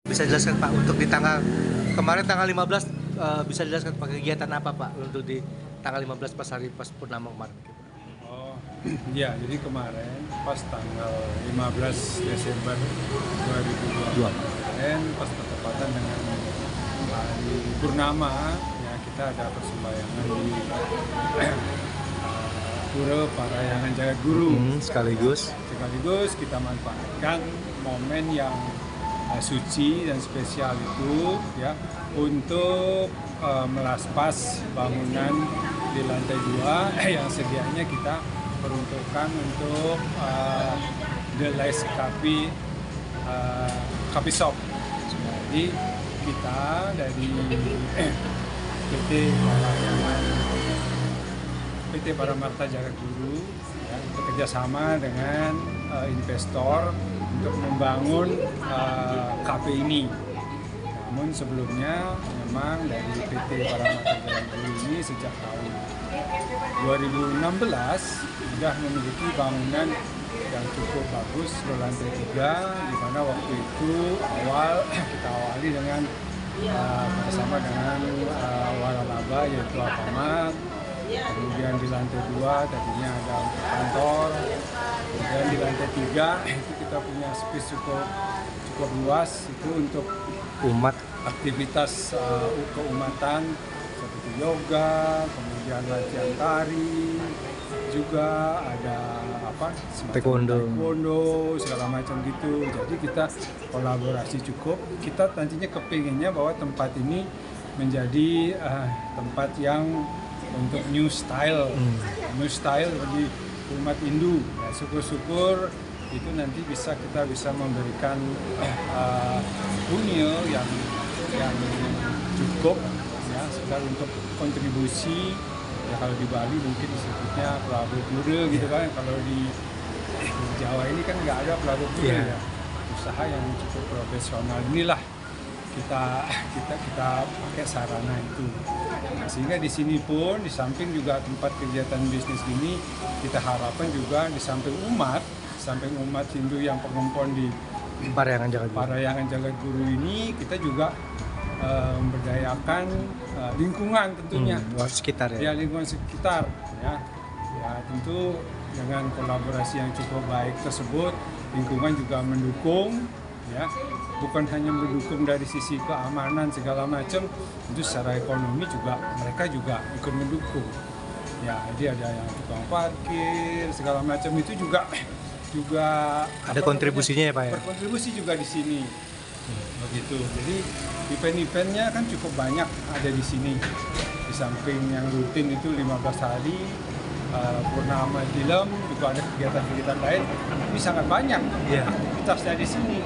Bisa jelaskan Pak untuk di tanggal kemarin tanggal 15 bisa jelaskan Pak kegiatan apa Pak untuk di tanggal 15 pas hari pas purnama kemarin? Oh, iya, jadi kemarin pas tanggal 15 Desember 2022 kemarin pas bertepatan dengan hari purnama ya, kita ada persembahyangan di Pura Parahyangan Jagat Guru. Sekaligus Kita manfaatkan momen yang suci dan spesial itu ya untuk melaspas bangunan di lantai 2 yang sedianya kita peruntukkan untuk The Lace Coffee Shop. Jadi kita dari PT Paramarta Jagat Guru ya, bekerjasama dengan investor untuk membangun kafe ini. Namun sebelumnya memang dari PT Paramarta Jagat Guru ini sejak tahun 2016 sudah memiliki bangunan yang cukup bagus berlantai 3, di mana waktu itu kita awali dengan bersama dengan waralaba yaitu Alfamart. Kemudian di lantai 2 tadinya ada untuk kantor, kemudian di lantai 3 itu kita punya space cukup luas itu untuk umat aktivitas keumatan seperti yoga, kemudian latihan tari, juga ada taekwondo segala macam gitu. Jadi kita kolaborasi cukup. Kita nantinya kepinginnya bahwa tempat ini menjadi tempat yang untuk new style bagi umat Hindu. Ya, syukur-syukur itu nanti kita bisa memberikan punya yang cukup ya, sekedar untuk kontribusi. Ya kalau di Bali mungkin disebutnya pelabuh pura gitu kan. Kalau di Jawa ini kan nggak ada pelabuh pura ya. Usaha yang cukup profesional inilah kita pakai sarana itu. Nah, sehingga di sini pun di samping juga tempat kegiatan bisnis ini kita harapkan juga di samping umat Hindu yang pengumpul di Parahyangan Jagat Guru ini, kita juga memberdayakan lingkungan tentunya. Sekitar ya. Lingkungan sekitar ya. Ya tentu dengan kolaborasi yang cukup baik tersebut, lingkungan juga mendukung ya. Bukan hanya mendukung dari sisi keamanan segala macam, itu secara ekonomi juga mereka juga ikut mendukung. Ya, jadi ada yang tukang parkir segala macam itu juga ada kontribusinya ya Pak ya. Berkontribusi juga di sini. Begitu. Jadi event-eventnya kan cukup banyak ada di sini. Di samping yang rutin itu 15 hari purnama film, juga ada kegiatan-kegiatan lain. Ini sangat banyak aktivitasnya di sini.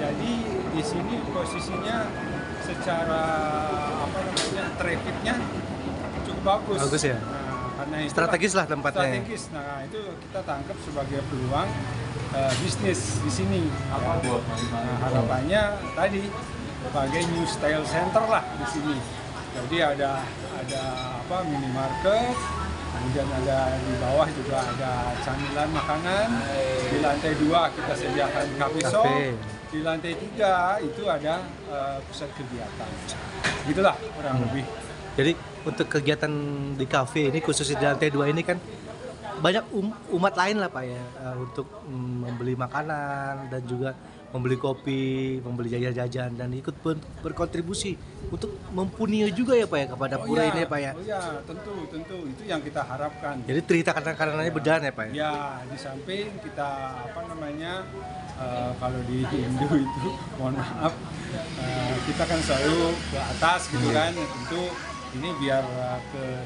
Jadi di sini posisinya secara trafficnya cukup bagus. Bagus ya. Nah, karena itu strategis lah tempatnya. Strategis. Nah itu kita tangkap sebagai peluang bisnis di sini. Nah, harapannya tadi sebagai new style center lah di sini. Jadi ada minimarket. Kemudian ada di bawah juga ada camilan makanan. Di lantai 2 kita sediakan coffee shop. Di lantai 3 itu ada pusat kegiatan. Gitulah kurang lebih. Jadi untuk kegiatan di kafe ini khususnya di lantai 2 ini kan banyak umat lain lah Pak ya, untuk membeli makanan dan juga membeli kopi, membeli jajan-jajan dan ikut berkontribusi untuk mempunyai juga ya Pak ya kepada pura ini ya Pak ya. Oh ya, tentu itu yang kita harapkan. Jadi cerita kanan-kanannya berjalan ya Pak ya. Ya, di samping kita kalau di Hindu itu mohon maaf kita kan selalu ke atas gitu kan. Tentu ini biar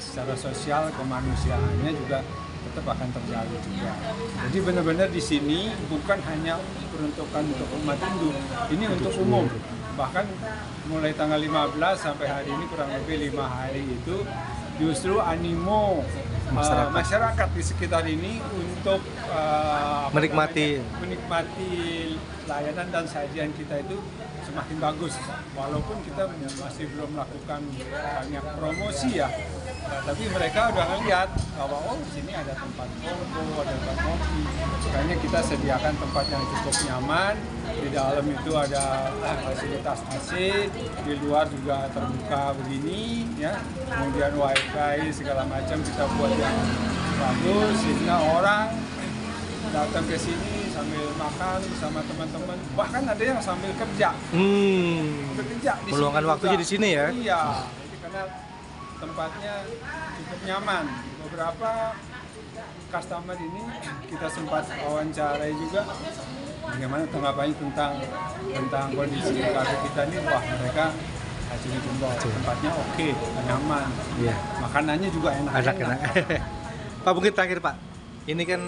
secara sosial kemanusiaannya juga tetap akan terjalin juga. Jadi benar-benar di sini bukan hanya peruntukan untuk umat Hindu, ini untuk umum. Bahkan mulai tanggal 15 sampai hari ini kurang lebih 5 hari itu justru animo masyarakat di sekitar ini untuk menikmati layanan dan sajian kita itu semakin bagus. Walaupun kita masih belum melakukan banyak promosi ya, Tapi mereka udah ngeliat bahwa oh di sini ada tempat foto, ada tempat kopi. Makanya kita sediakan tempat yang cukup nyaman. Di dalam itu ada fasilitas AC, di luar juga terbuka begini, ya. Kemudian wifi segala macam kita buat yang bagus sehingga orang datang ke sini sambil makan bersama teman-teman. Bahkan ada yang sambil kerja. Bekerja di Meluangkan sini waktunya juga. di sini ya. Iya, jadi karena tempatnya cukup nyaman. Beberapa customer ini kita sempat wawancarai juga bagaimana tanggapannya tentang kondisi kafe kita ini. Wah, mereka acungi jempol, tempatnya oke, nyaman. Iya. Makanannya juga enak. Pak, mungkin terakhir Pak, ini kan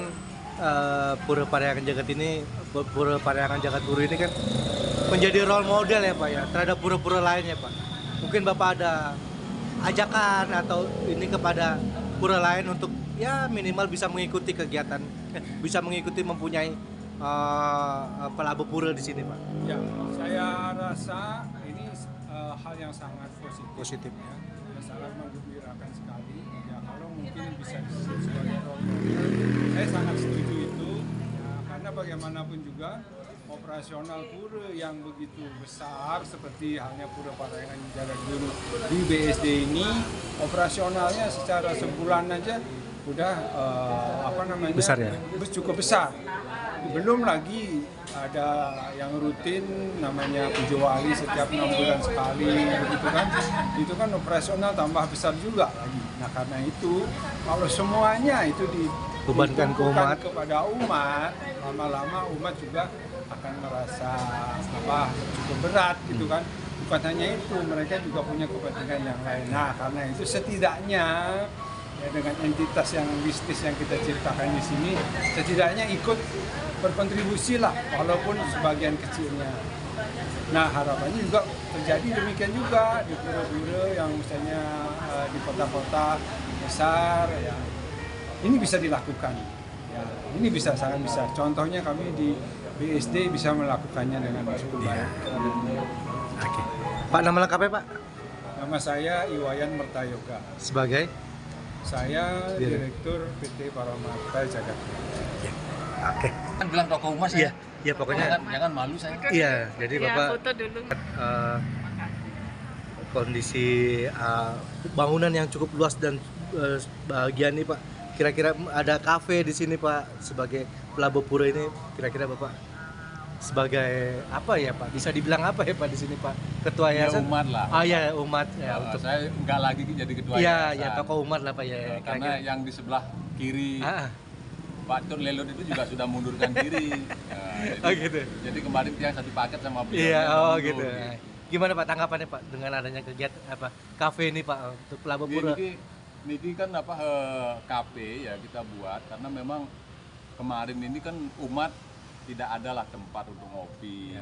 Pura Parahyangan Jagat ini, Pura Parahyangan Jagat Guru ini kan menjadi role model ya Pak ya terhadap pura-pura lainnya Pak. Mungkin Bapak ada ajakan atau ini kepada pura lain untuk ya minimal bisa mengikuti kegiatan, bisa mengikuti mempunyai pelabuh pura di sini Pak. Ya, saya rasa ini hal yang sangat positif. Ya. Dan sangat menggembirakan sekali. Ya, kalau mungkin bisa disebut sebagai role model, saya sangat setuju itu. Ya, karena bagaimanapun juga operasional pura yang begitu besar seperti halnya Pura Parahyangan Jagat Guru di BSD ini, operasionalnya secara sebulan aja udah besar ya? cukup besar. Belum lagi ada yang rutin namanya Pujo Wali setiap 6 bulan sekali begitu kan. Itu kan operasional tambah besar juga lagi. Nah, karena itu kalau semuanya itu bebankan ke umat, kepada umat, lama-lama umat juga akan merasa cukup berat gitu kan. Bukan hanya itu, mereka juga punya kepentingan yang lain. Nah, karena itu setidaknya ya dengan entitas yang bisnis yang kita ciptakan di sini, setidaknya ikut berkontribusi lah, walaupun sebagian kecilnya. Nah, harapannya juga terjadi demikian juga di pura-pura yang misalnya di kota-kota besar ya. Ini bisa dilakukan. Ya, ini sangat bisa. Contohnya kami di BSD bisa melakukannya dengan cukup baik. Oke. Pak, nama lengkapnya Pak? Nama saya Iwayan Mertayoga. Sebagai? Saya Direktur PT Paramarta Jagat. Oke. Kan bilang tokoh umat Iya, saya. ya pokoknya. Jangan malu saya. Iya, jadi Ya, Bapak foto dulu. kondisi bangunan yang cukup luas dan bahagia nih Pak. Kira-kira ada kafe di sini Pak sebagai pelabuh pura ini. Kira-kira Bapak sebagai apa ya Pak? Bisa dibilang apa ya Pak di sini Pak? Ketua Ya, yayasan? umat lah. Oh ya umat ya untuk. Saya nggak lagi jadi ketua Iya, yayasan. ya tokoh umat lah Pak ya. Karena yang di sebelah kiri Pak Tun Lelot itu juga sudah mundurkan diri. Jadi, Oh gitu. Jadi kemarin yang satu paket sama beliau. Iya, yang oh mundur, gitu. Gimana Pak tanggapannya Pak dengan adanya kegiatan kafe ini Pak untuk pelabuh pura? Niki kan kafe ya kita buat karena memang kemarin ini kan umat tidak adalah tempat untuk ngopi.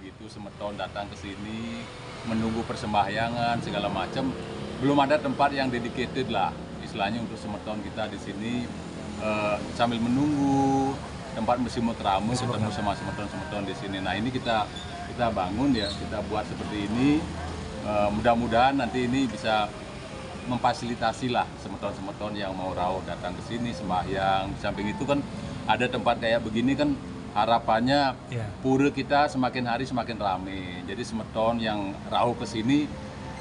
Begitu semeton datang ke sini menunggu persembahyangan segala macam, belum ada tempat yang dedicated lah istilahnya untuk semeton kita di sini sambil menunggu tempat musim teramu ketemu sama semeton di sini. Nah, ini kita bangun ya, kita buat seperti ini. Mudah-mudahan nanti ini bisa memfasilitasi lah semeton-semeton yang mau rauh datang ke sini sembahyang. Di samping itu kan ada tempat kayak begini kan harapannya pura kita semakin hari semakin rame. Jadi semeton yang rauh ke sini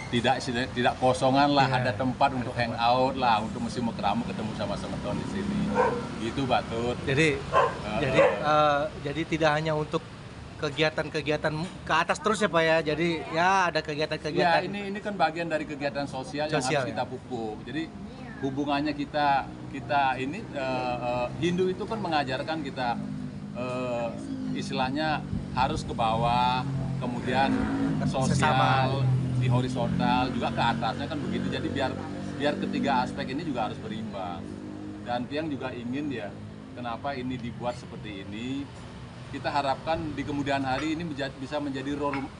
tidak kosongan lah, ada tempat untuk hangout lah, untuk musim keramu ketemu sama semeton di sini. Gitu Pak Tut. Jadi tidak hanya untuk kegiatan-kegiatan ke atas terus ya Pak ya. Jadi ya ada kegiatan-kegiatan. Ya, ini kan bagian dari kegiatan sosial yang harus kita pupuk. Jadi hubungannya kita ini Hindu itu kan mengajarkan kita istilahnya harus ke bawah, kemudian sosial di horizontal juga ke atasnya kan begitu. Jadi biar ketiga aspek ini juga harus berimbang. Dan Tiang juga ingin ya, kenapa ini dibuat seperti ini? Kita harapkan di kemudian hari ini bisa menjadi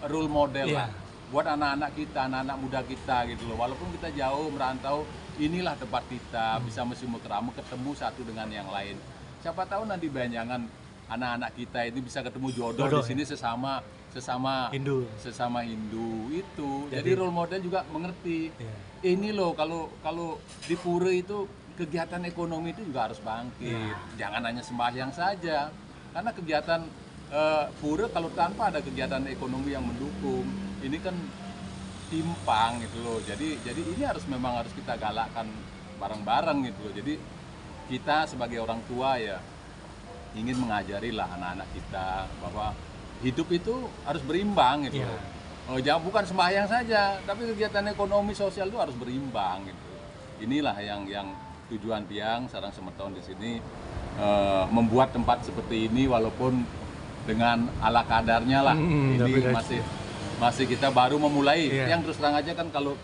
role model lah buat anak-anak kita, anak-anak muda kita gitu loh. Walaupun kita jauh merantau, inilah tempat kita bisa musim keramu ketemu satu dengan yang lain. Siapa tahu nanti banyangan anak-anak kita ini bisa ketemu jodoh di sini sesama sesama Hindu itu. Jadi role model juga mengerti. Ini loh kalau di pura itu kegiatan ekonomi itu juga harus bangkit. Jangan hanya sembahyang saja. Karena kegiatan pura kalau tanpa ada kegiatan ekonomi yang mendukung, ini kan timpang gitu loh. Jadi ini memang harus kita galakkan bareng-bareng gitu loh. Jadi kita sebagai orang tua ya ingin mengajari lah anak-anak kita bahwa hidup itu harus berimbang gitu. Jangan bukan sembahyang saja, tapi kegiatan ekonomi sosial itu harus berimbang gitu. Inilah yang tujuan Tiang Sarang Semeton di sini membuat tempat seperti ini walaupun dengan ala kadarnya lah. Ini masih kita baru memulai. Yang terus terang aja kan kalau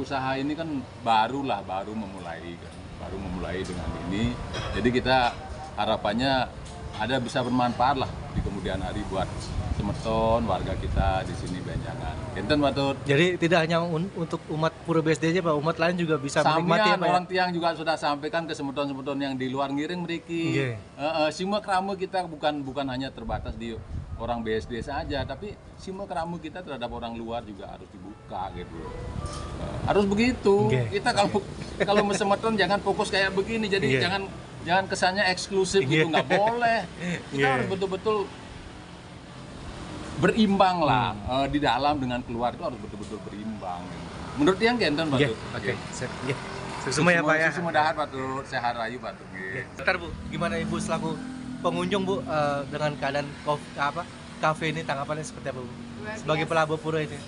usaha ini kan baru memulai kan. Baru memulai dengan ini. Jadi kita harapannya ada bisa bermanfaat lah di kemudian hari buat Semeton, warga kita di sini Benjangan. Enten Batur. Jadi tidak hanya untuk umat Pura BSD aja Pak, umat lain juga bisa menikmati ya Pak. Orang Tiang juga sudah sampaikan ke Semeton-Semeton yang di luar ngiring mriki. Semua keramu kita bukan hanya terbatas di orang BSD saja, tapi semua keramu kita terhadap orang luar juga harus dibuka gitu. Harus begitu. Kita kalau Semeton jangan fokus kayak begini. Jadi jangan kesannya eksklusif gitu, nggak boleh. Kita harus betul-betul berimbang lah di dalam dengan keluar itu harus betul-betul berimbang. Menurut yang Genten Batur. Oke. Semua ya Pak ya. Semua dahat Batur, sehat rayu Batur. Bentar Bu, gimana Ibu selaku pengunjung Bu dengan keadaan kafe ini tanggapannya seperti apa Bu? Sebagai pelabur pura ini.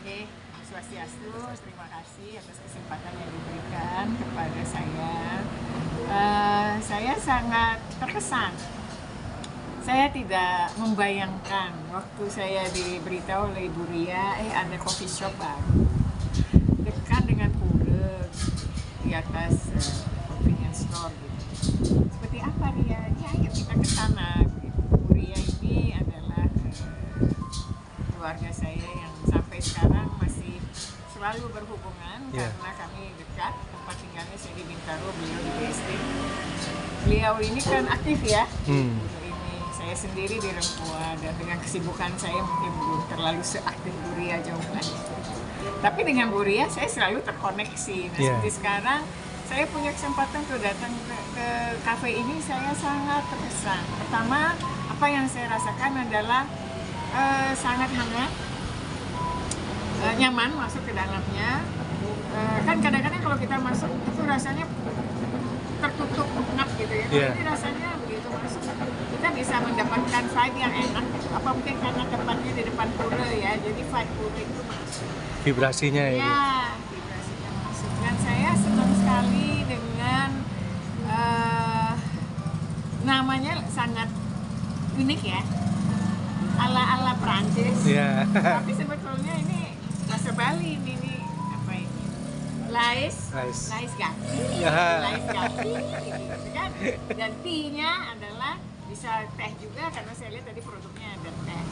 Oke, Swastiastu, terima kasih atas kesempatan yang diberikan kepada saya. Saya sangat terkesan. Saya tidak membayangkan waktu saya diberitahu oleh Ibu Ria, ada coffee shop baru dekat dengan pura di atas convenience store gitu. Seperti apa Ria? Ya ayo kita ke sana. Bu Ria ini adalah keluarga saya yang sampai sekarang masih selalu berhubungan karena kami dekat. Tempat tinggalnya saya di Bintaro, beliau di BSD. Beliau ini kan aktif ya. Saya sendiri di Rempoa dan dengan kesibukan saya mungkin belum terlalu seaktif Bu Ria jauhan. Tapi dengan Bu Ria saya selalu terkoneksi. Nah, seperti sekarang saya punya kesempatan untuk datang ke kafe ini, saya sangat terkesan. Pertama, apa yang saya rasakan adalah sangat hangat, nyaman masuk ke dalamnya. Kan kadang-kadang kalau kita masuk itu rasanya tertutup ngap gitu ya. Ini rasanya begitu masuk kita bisa mendapatkan vibe yang enak. Apa mungkin karena tempatnya di depan pura ya, jadi vibe pura itu masuk. Vibrasinya ya. Vibrasinya masuk. Dan saya senang sekali dengan namanya sangat unik ya, ala Prancis. Tapi sebetulnya ini bahasa Bali ini apa ini? Lais gati, lais gati, gitu kan. Dan tea-nya adalah bisa teh juga karena saya lihat tadi produknya ada teh.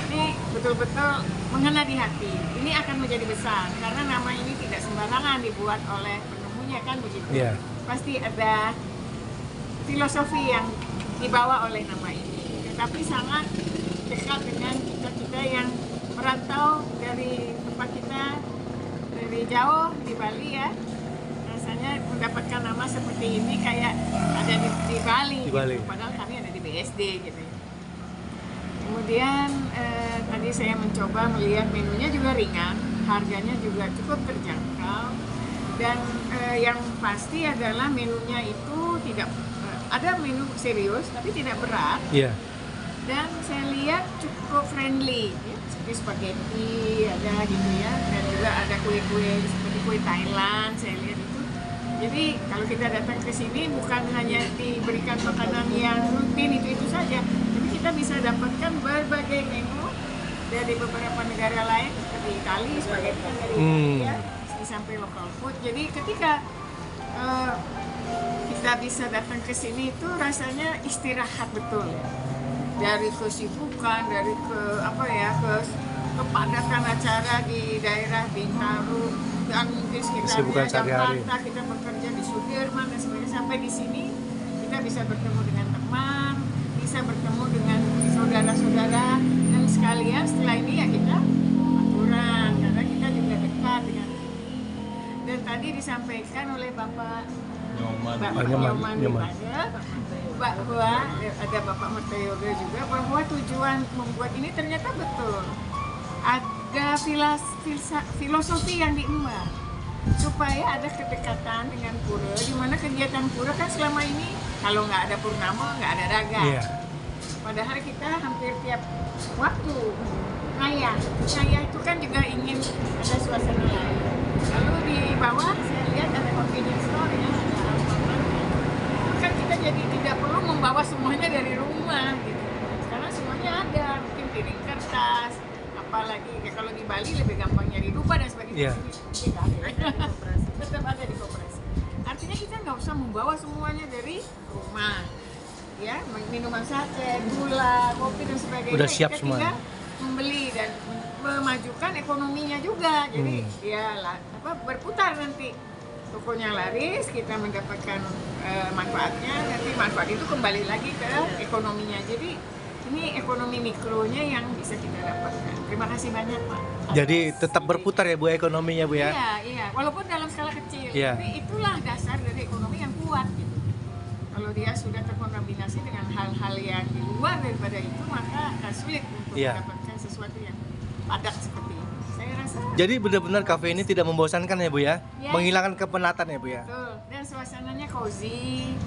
Ini betul-betul mengena di hati. Ini akan menjadi besar karena nama ini tidak sembarangan dibuat oleh penemunya kan begitu. Pasti ada filosofi yang dibawa oleh nama ini. Tetapi sangat dekat dengan kita yang merantau dari tempat kita dari jauh di Bali ya. Rasanya mendapatkan nama seperti ini kayak ada di Bali. Gitu. Padahal kami ada di BSD gitu. Kemudian tadi saya mencoba melihat menunya juga ringan, harganya juga cukup terjangkau, dan yang pasti adalah menunya itu tidak ada menu serius tapi tidak berat. Dan saya lihat cukup friendly, ya, seperti spaghetti ada gitu ya, dan juga ada kue-kue seperti kue Thailand saya lihat itu. Jadi kalau kita datang ke sini bukan hanya diberikan makanan yang rutin itu saja, tapi kita bisa dapatkan berbagai menu dari beberapa negara lain seperti Italia, spaghetti dari Italia, sampai local food. Jadi ketika kita bisa datang ke sini itu rasanya istirahat betul ya. Dari kesibukan, dari kepadatan acara di daerah Bintaro dan mungkin sekitarnya Jakarta, kita bekerja di Sudirman dan sebagainya, sampai di sini kita bisa bertemu dengan teman, bisa bertemu dengan saudara-saudara dan sekalian setelah ini ya kita aturan karena kita juga dekat dengan. Dan tadi disampaikan oleh Bapak Nyoman bahwa ada Bapak Merteyoga juga bahwa tujuan membuat ini ternyata betul. Ada filosofi yang diemban supaya ada kedekatan dengan pura, di mana kegiatan pura kan selama ini kalau nggak ada purnama nggak ada dagang. Iya. Padahal kita hampir tiap waktu ngayah itu kan juga ingin ada suasana lain. Lalu di bawah saya lihat ada convenience store ya, ada Alfamart. Kan kita jadi tidak perlu membawa semuanya dari rumah gitu. Sekarang semuanya ada, mungkin piring kertas, apalagi kalau di Bali lebih gampang nyari dupa dan sebagainya. Iya. Tidak ada. Tetap ada di koperasi. Artinya kita nggak usah membawa semuanya dari rumah. Ya, minuman sachet, gula, kopi dan sebagainya. Udah siap kita semua. tinggal membeli dan memajukan ekonominya juga. Jadi berputar nanti. Tokonya laris, kita mendapatkan manfaatnya, nanti manfaat itu kembali lagi ke ekonominya. Jadi ini ekonomi mikronya yang bisa kita dapatkan. Terima kasih banyak Pak. Jadi tetap berputar ya Bu ekonominya Bu ya. Iya, walaupun dalam skala kecil. Iya. Tapi itulah dasar dari ekonomi yang kuat gitu. Kalau dia sudah terkombinasi dengan hal-hal yang di luar daripada itu, maka akan sulit untuk Iya. mendapatkan sesuatu yang padat seperti ini. Saya rasa Jadi benar-benar kafe ini tidak membosankan ya Bu ya. Ya. Menghilangkan kepenatan ya Bu ya. betul. Dan suasananya cozy,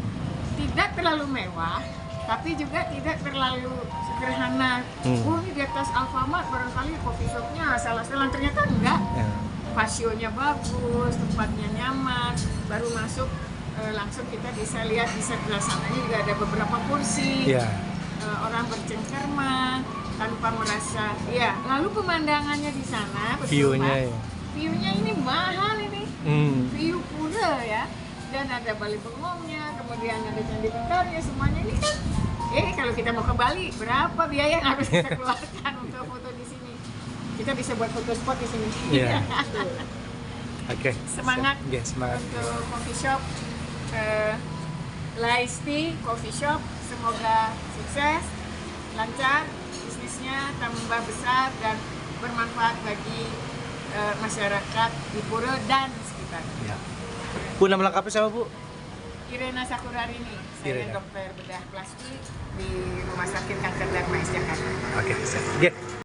tidak terlalu mewah, tapi juga tidak terlalu sederhana. Oh ini di atas Alfamart barangkali coffee shopnya asal-asalan, ternyata enggak. Ya. Pasionya bagus, tempatnya nyaman, baru masuk langsung kita bisa lihat di sebelah sananya juga ada beberapa kursi. Iya. Orang bercengkerama tanpa merasa ya. Lalu pemandangannya di sana, betul, View-nya Pak? ya. View-nya ini mahal ini. View pura ya. Dan ada Bali Bengongnya, kemudian ada Candi Bentarnya, semuanya ini kan. Kalau kita mau ke Bali, berapa biaya yang harus kita keluarkan untuk foto di sini? Kita bisa buat foto spot di sini. Iya. Oke. Semangat Oke, semangat. untuk coffee shop, Laisti Coffee Shop. Semoga sukses, lancar, bisnisnya tambah besar dan bermanfaat bagi masyarakat di Pura dan sekitar. Ya. Bu, nama lengkapnya siapa Bu? Irena Sakurarini, saya Irena. dokter bedah plastik di Rumah Sakit Kanker Darmais Jakarta. Oke, siap. Oke.